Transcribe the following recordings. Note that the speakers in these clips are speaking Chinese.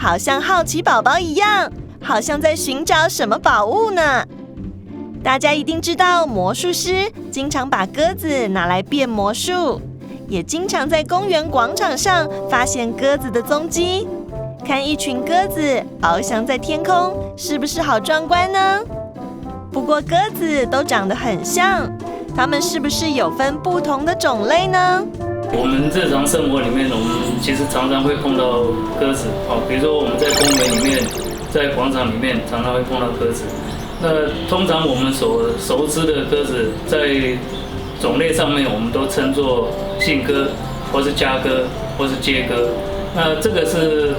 好像好奇宝宝一样，好像在寻找什么宝物呢。大家一定知道，魔术师经常把鸽子拿来变魔术，也经常在公园广场上发现鸽子的踪迹。看一群鸽子翱翔在天空，是不是好壮观呢？不过鸽子都长得很像，它们是不是有分不同的种类呢？我们日常生活里面，我们其实常常会碰到鸽子，比如说我们在公园里面，在广场里面，常常会碰到鸽子。那通常我们所熟知的鸽子，在种类上面，我们都称作信鸽，或是家鸽，或是街鸽。那这个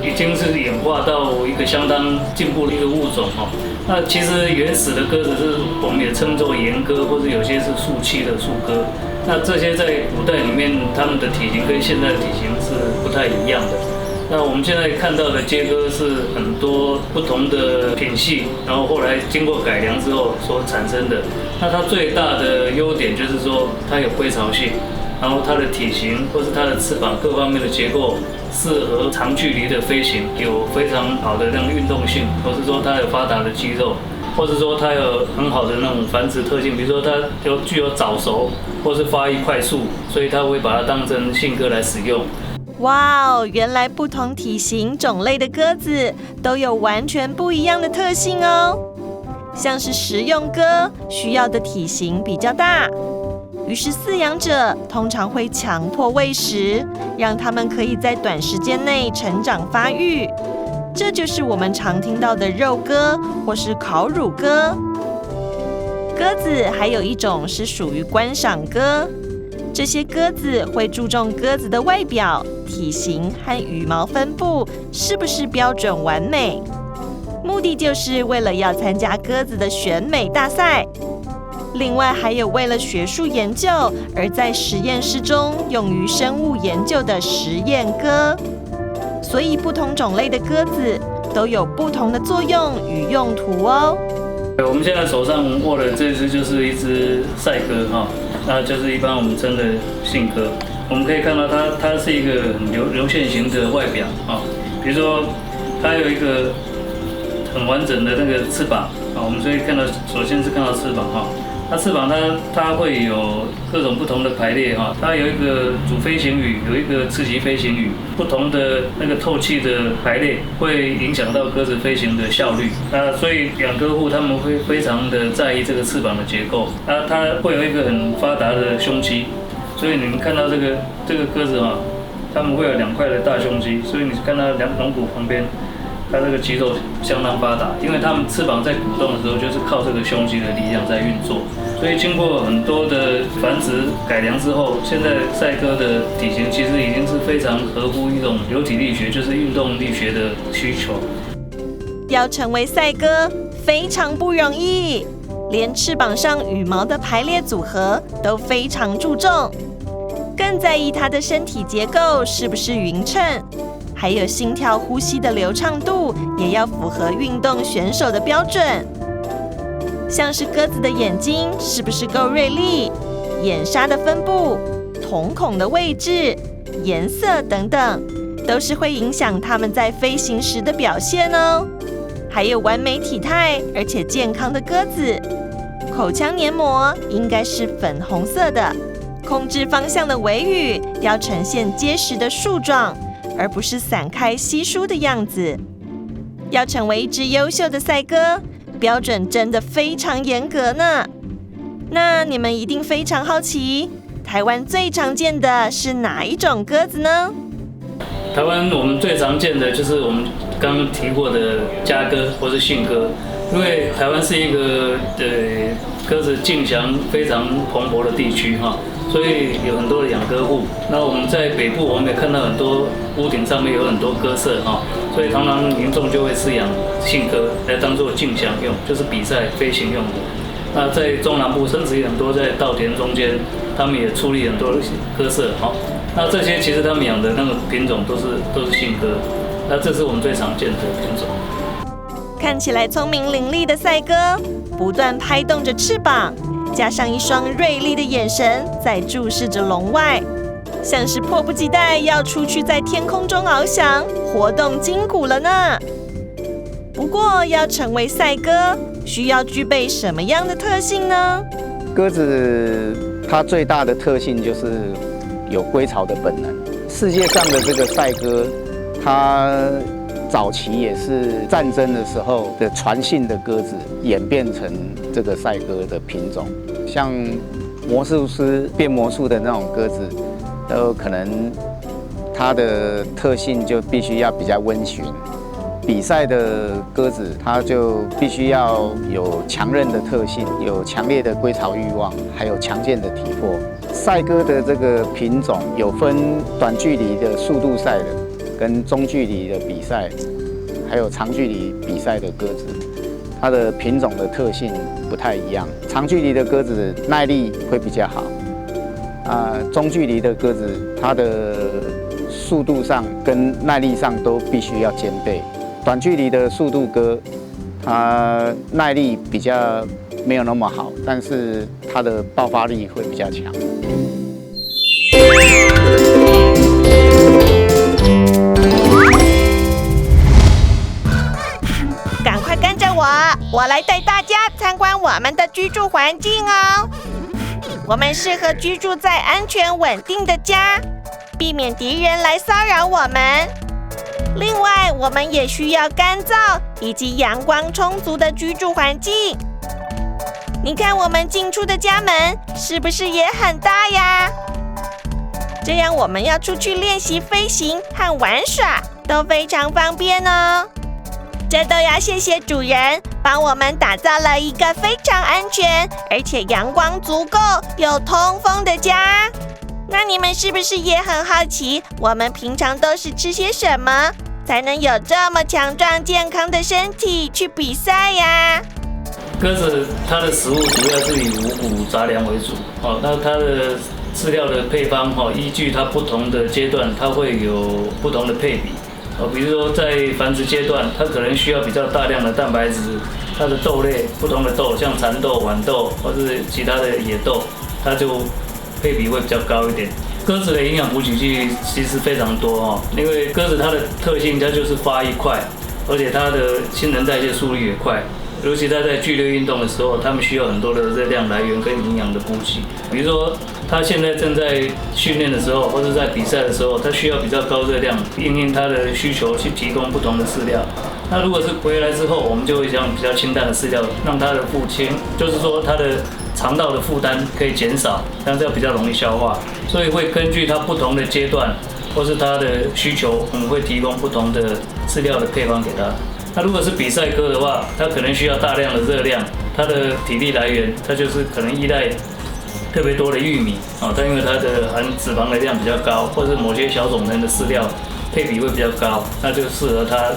已经是演化到一个相当进步的一个物种哈。那其实原始的鸽子我们也称作岩鸽，或者有些是树栖的树鸽。那这些在古代里面，它们的体型跟现在的体型是不太一样的。那我们现在看到的街鸽是很多不同的品系，然后后来经过改良之后所产生的。那它最大的优点就是说它有归巢性，然后它的体型或是它的翅膀各方面的结构适合长距离的飞行，有非常好的那种运动性，或是说它有发达的肌肉，或是说它有很好的那种繁殖特性，比如说它具有早熟或是发育快速，所以它会把它当成信鸽来使用。哇哦，原来不同体型种类的鸽子都有完全不一样的特性哦。像是食用鸽需要的体型比较大，于是饲养者通常会强迫喂食，让它们可以在短时间内成长发育。这就是我们常听到的肉鸽或是烤乳鸽。鸽子还有一种是属于观赏鸽，这些鸽子会注重鸽子的外表、体型和羽毛分布是不是标准完美，目的就是为了要参加鸽子的选美大赛。另外还有为了学术研究而在实验室中用于生物研究的实验鸽。所以不同种类的鸽子都有不同的作用与用途哦。我们现在手上握的这只就是一只赛鸽哈，那就是一般我们称的信鸽。我们可以看到它是一个很流线型的外表啊，比如说它有一个很完整的那个翅膀啊，我们所以看到首先是看到翅膀哈。它翅膀它会有各种不同的排列哈，它有一个主飞行羽，有一个次级飞行羽，不同的那个透气的排列会影响到鸽子飞行的效率。那所以养鸽户他们会非常的在意这个翅膀的结构。那它会有一个很发达的胸肌，所以你们看到这个鸽子哈，它们会有2块的大胸肌，所以你看到龙骨旁边。它这个肌肉相当发达，因为它们翅膀在鼓动的时候，就是靠这个胸肌的力量在运作。所以经过很多的繁殖改良之后，现在赛鸽的体型其实已经是非常合乎一种流体力学，就是运动力学的需求。要成为赛鸽非常不容易，连翅膀上羽毛的排列组合都非常注重，更在意它的身体结构是不是匀称。还有心跳呼吸的流畅度也要符合运动选手的标准，像是鸽子的眼睛是不是够锐利，眼纱的分布、瞳孔的位置、颜色等等，都是会影响它们在飞行时的表现哦。还有完美体态而且健康的鸽子，口腔黏膜应该是粉红色的，控制方向的尾羽要呈现结实的树状，而不是散开稀疏的样子。要成为一只优秀的赛鸽，标准真的非常严格呢。那你们一定非常好奇，台湾最常见的是哪一种鸽子呢？台湾我们最常见的就是我们刚刚提过的家鸽或是信鸽，因为台湾是一个鸽子竞翔非常蓬勃的地区哈。所以有很多的养鸽户。那我们在北部，我们也看到很多屋顶上面有很多鸽舍哈，所以常常民众就会饲养信鸽来当做竞翔用，就是比赛飞行用的。那在中南部，甚至很多在稻田中间，他们也矗立很多鸽舍哈。那这些其实他们养的那个品种都是信鸽，那这是我们最常见的品种。看起来聪明伶俐的赛鸽，不断拍动着翅膀，加上一双锐利的眼神在注视着笼外，像是迫不及待要出去在天空中翱翔，活动筋骨了呢。不过，要成为赛鸽，需要具备什么样的特性呢？鸽子它最大的特性就是有归巢的本能。世界上的这个赛鸽，它早期也是战争的时候的传信的鸽子，演变成这个赛鸽的品种。像魔术师变魔术的那种鸽子，都可能它的特性就必须要比较温驯。比赛的鸽子，它就必须要有强韧的特性，有强烈的归巢欲望，还有强健的体魄。赛鸽的这个品种有分短距离的速度赛的，跟中距离的比赛，还有长距离比赛的鸽子，它的品种的特性不太一样。长距离的鸽子耐力会比较好，中距离的鸽子它的速度上跟耐力上都必须要兼备。短距离的速度鸽，它耐力比较没有那么好，但是它的爆发力会比较强。赶快跟着我来带大家参观我们的居住环境哦。我们适合居住在安全稳定的家，避免敌人来骚扰我们。另外，我们也需要干燥以及阳光充足的居住环境。你看我们进出的家门是不是也很大呀？这样我们要出去练习飞行和玩耍都非常方便哦。这都要谢谢主人帮我们打造了一个非常安全，而且阳光足够又通风的家。那你们是不是也很好奇，我们平常都是吃些什么，才能有这么强壮健康的身体去比赛呀？鸽子它的食物主要是以五谷杂粮为主，那它的饲料的配方，依据它不同的阶段，它会有不同的配比。比如说在繁殖阶段，它可能需要比较大量的蛋白质，它的豆类不同的豆，像蚕豆、豌豆或是其他的野豆，它就配比会比较高一点。鸽子的营养补给剂其实非常多因为鸽子它的特性，它就是发育快，而且它的新陈代谢速率也快。尤其它在剧烈运动的时候，它们需要很多的热量来源跟营养的补给。比如说，它现在正在训练的时候，或者在比赛的时候，它需要比较高热量，因应它的需求去提供不同的饲料。那如果是回来之后，我们就会将比较清淡的饲料，让它的腹轻，就是说它的肠道的负担可以减少，这样比较容易消化。所以会根据它不同的阶段或是它的需求，我们会提供不同的饲料的配方给它。那如果是比赛鸽的话，它可能需要大量的热量，它的体力来源，它就是可能依赖特别多的玉米但因为它的含脂肪的量比较高，或者某些小种类的饲料配比会比较高，那就适合它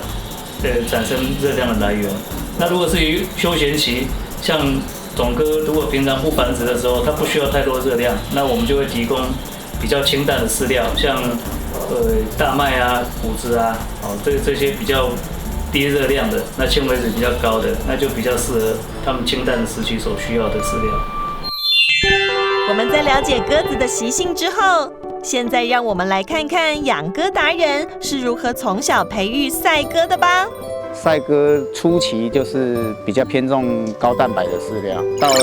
产生热量的来源。那如果是于休闲期，像种鸽如果平常不繁殖的时候，它不需要太多热量，那我们就会提供比较清淡的饲料，像大麦啊、谷子啊，这些比较低热量的，那纤维质比较高的，那就比较适合他们清淡的时期所需要的饲料。我们在了解鸽子的习性之后，现在让我们来看看养鸽达人是如何从小培育赛鸽的吧。赛鸽初期就是比较偏重高蛋白的饲料，到了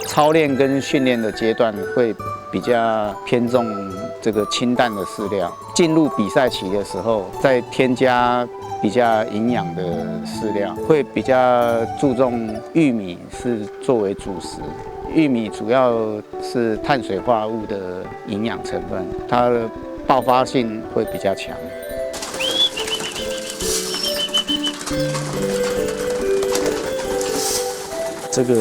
操练跟训练的阶段，会比较偏重这个清淡的饲料。进入比赛期的时候，再添加比较营养的饲料，会比较注重玉米是作为主食。玉米主要是碳水化合物的营养成分，它的爆发性会比较强。这个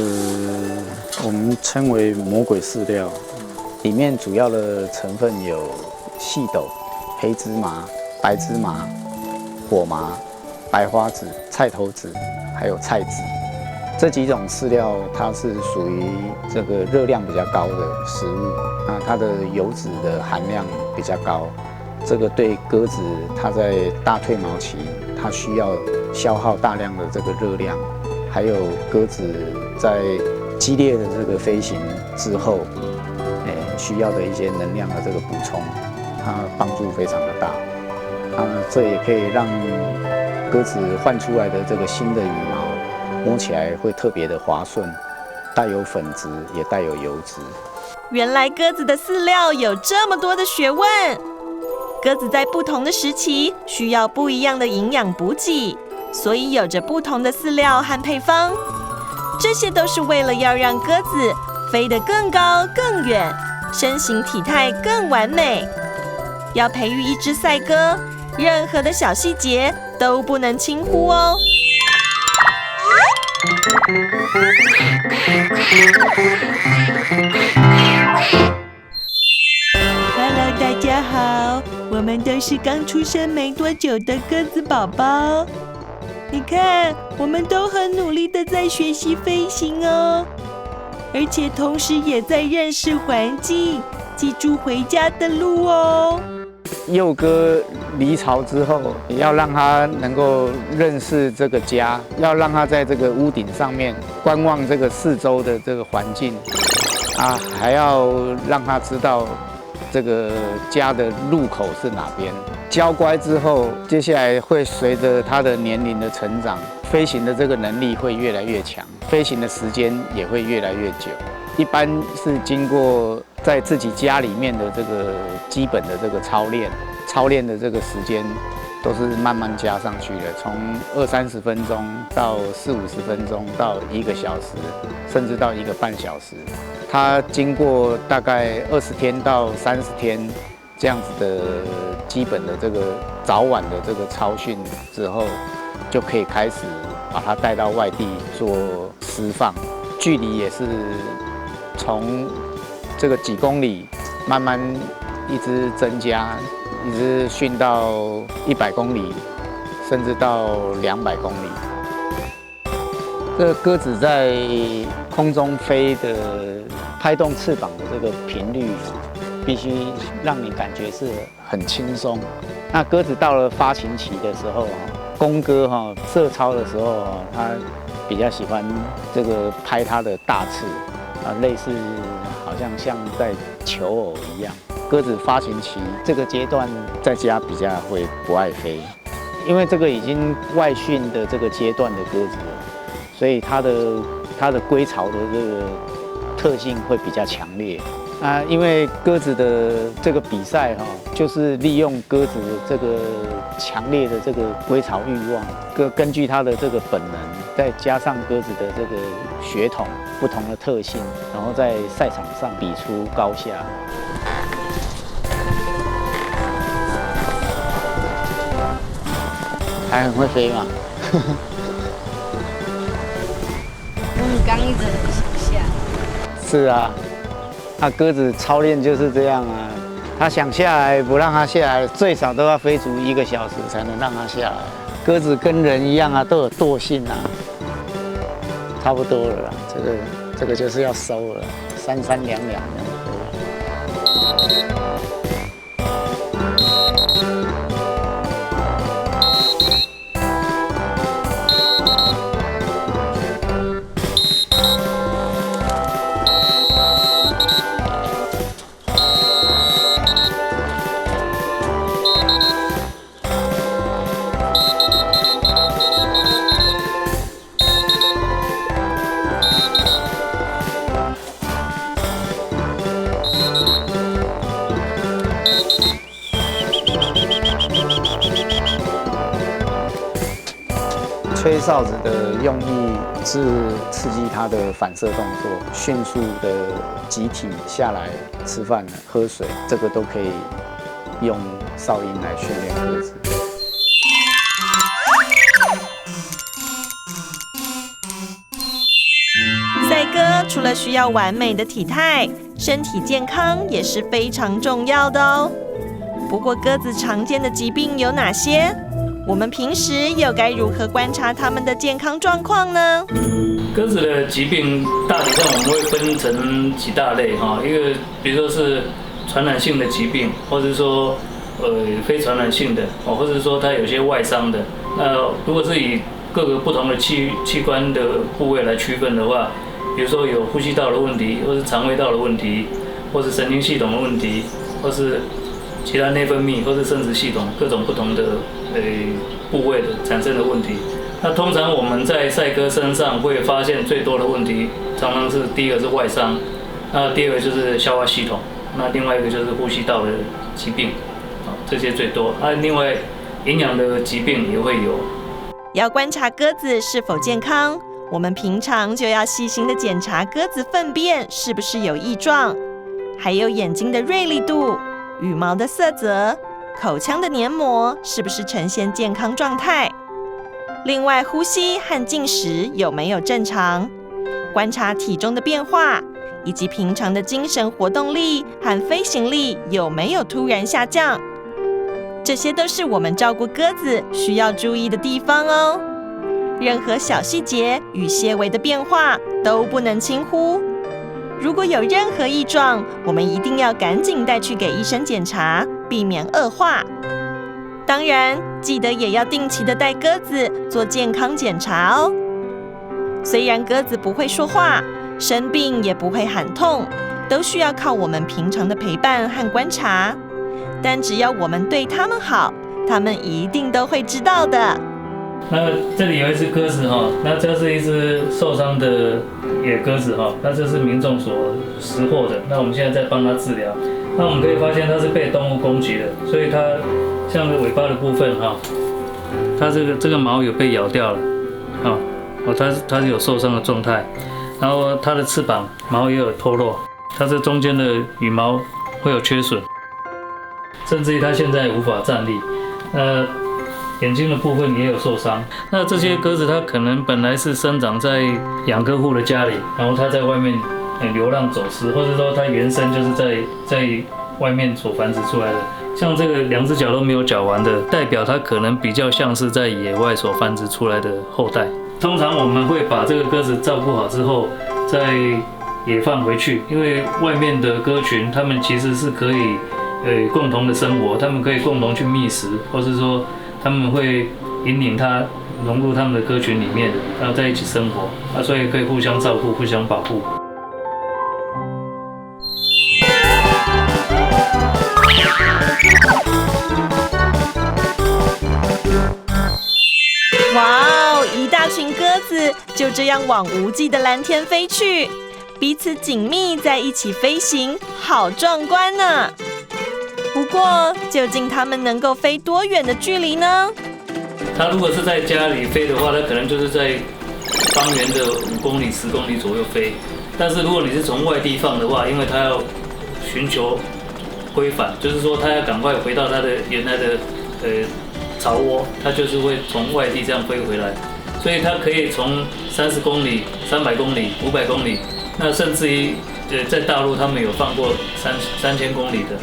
我们称为魔鬼饲料，里面主要的成分有细豆、黑芝麻、白芝麻、果麻、白花籽、菜头籽，还有菜籽。这几种饲料它是属于这个热量比较高的食物，那它的油脂的含量比较高。这个对鸽子它在大蜕毛期，它需要消耗大量的这个热量，还有鸽子在激烈的这个飞行之后，需要的一些能量的这个补充，它帮助非常的大。这也可以让鸽子换出来的这个新的羽毛摸起来会特别的滑顺，带有粉质，也带有油脂。原来鸽子的饲料有这么多的学问。鸽子在不同的时期需要不一样的营养补给，所以有着不同的饲料和配方。这些都是为了要让鸽子飞得更高更远，身形体态更完美。要培育一只赛鸽，任何的小细节都不能轻忽哦。Hello， 大家好，我们都是刚出生没多久的鸽子宝宝。你看，我们都很努力的在学习飞行哦，而且同时也在认识环境，记住回家的路哦。幼鸽离巢之后，要让它能够认识这个家，要让它在这个屋顶上面观望这个四周的这个环境，还要让它知道这个家的入口是哪边。教乖之后，接下来会随着它的年龄的成长，飞行的这个能力会越来越强，飞行的时间也会越来越久。一般是经过在自己家里面的这个基本的这个操练的这个时间都是慢慢加上去的，从20-30分钟到40-50分钟到1个小时，甚至到1个半小时。它经过大概20天到30天这样子的基本的这个早晚的这个操训之后，就可以开始把它带到外地做释放，距离也是从这个几公里慢慢一直增加，一直训到100公里，甚至到200公里。这个鸽子在空中飞的拍动翅膀的这个频率，必须让你感觉是很轻松。那鸽子到了发情期的时候，公鸽射操的时候，它比较喜欢这个拍它的大翅，类似好像在求偶一样。鸽子发情期这个阶段，在家比较会不爱飞，因为这个已经外训的这个阶段的鸽子了，所以它的归巢的这个特性会比较强烈。因为鸽子的这个比赛就是利用鸽子的这个强烈的这个归巢欲望，根据它的这个本能，再加上鸽子的这个血统不同的特性，然后在赛场上比出高下。还很会飞嘛？刚一直很想下。是啊。鸽子操练就是这样啊，它想下来不让它下来，最少都要飞足1个小时才能让它下来。鸽子跟人一样都有惰性啊，差不多了啦，这个就是要收了，3-2这样子。吹哨子的用意是刺激它的反射动作，迅速的集体下来吃饭、喝水，这个都可以用哨音来训练鸽子。赛鸽除了需要完美的体态，身体健康也是非常重要的哦。不过鸽子常见的疾病有哪些？我们平时又该如何观察它们的健康状况呢？鸽子的疾病大体上我们会分成几大类一个比如说是传染性的疾病，或者说非传染性的或者说它有些外伤的。那如果是以各个不同的器官的部位来区分的话，比如说有呼吸道的问题，或是肠胃道的问题，或是神经系统的问题，或是其他内分泌，或是生殖系统各种不同的部位的产生的问题。那通常我们在赛鸽身上会发现最多的问题，常常是第一个是外伤，那第二个就是消化系统，那另外一个就是呼吸道的疾病，这些最多。另外营养的疾病也会有。要观察鸽子是否健康，我们平常就要细心的检查鸽子粪便是不是有异状，还有眼睛的锐利度、羽毛的色泽、口腔的黏膜是不是呈现健康状态。另外，呼吸和进食有没有正常，观察体重的变化，以及平常的精神活动力和飞行力有没有突然下降。这些都是我们照顾鸽子需要注意的地方哦。任何小细节与些微的变化都不能轻忽。如果有任何异状，我们一定要赶紧带去给医生检查，避免恶化。当然，记得也要定期的带鸽子做健康检查哦。虽然鸽子不会说话，生病也不会喊痛，都需要靠我们平常的陪伴和观察。但只要我们对它们好，它们一定都会知道的。那这里有一只鸽子哈，那这是一只受伤的野鸽子哈，那这是民众所拾获的。那我们现在在帮它治疗。那我们可以发现它是被动物攻击的，所以它像尾巴的部分哈，它这个毛有被咬掉了，它是有受伤的状态。然后它的翅膀毛也有脱落，它这中间的羽毛会有缺损，甚至于它现在无法站立。眼睛的部分也有受伤。那这些鸽子它可能本来是生长在养鸽户的家里，然后它在外面流浪走失，或者说它原生就是在外面所繁殖出来的。像这个两只脚都没有脚完的，代表它可能比较像是在野外所繁殖出来的后代。通常我们会把这个鸽子照顾好之后，再野放回去，因为外面的鸽群它们其实是可以共同的生活，它们可以共同去觅食，或是说他们会引领它融入他们的鸽群里面，然后在一起生活，所以可以互相照顾、互相保护。哇哦，一大群鸽子就这样往无际的蓝天飞去，彼此紧密在一起飞行，好壮观呢！不过，究竟它们能够飞多远的距离呢？它如果是在家里飞的话，它可能就是在方圆的5公里、10公里左右飞。但是如果你是从外地放的话，因为它要寻求归返，就是说它要赶快回到它的原来的巢窝，它就是会从外地这样飞回来。所以它可以从30公里、300公里、500公里，那甚至于在大陆他们有放过3000公里的。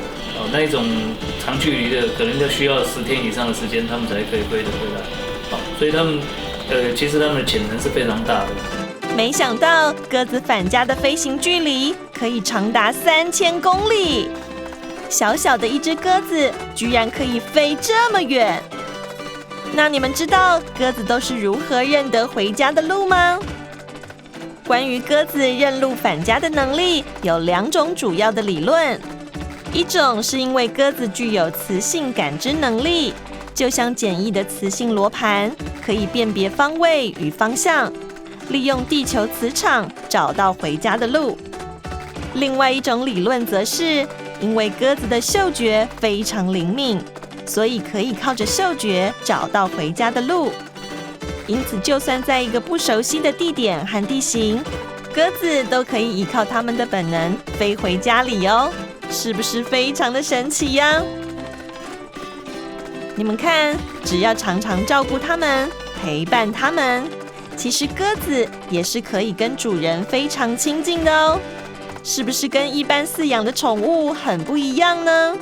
那一种长距离的，可能要需要10天以上的时间，他们才可以飞得回来。所以他们，其实他们的潜能是非常大的。没想到鸽子返家的飞行距离可以长达3000公里，小小的一只鸽子居然可以飞这么远。那你们知道鸽子都是如何认得回家的路吗？关于鸽子认路返家的能力，有2种主要的理论。一种是因为鸽子具有磁性感知能力，就像简易的磁性罗盘，可以辨别方位与方向，利用地球磁场找到回家的路。另外一种理论则是因为鸽子的嗅觉非常灵敏，所以可以靠着嗅觉找到回家的路。因此，就算在一个不熟悉的地点和地形，鸽子都可以依靠它们的本能飞回家里哦。是不是非常的神奇呀？你们看，只要常常照顾它们，陪伴它们，其实鸽子也是可以跟主人非常亲近的哦。是不是跟一般饲养的宠物很不一样呢？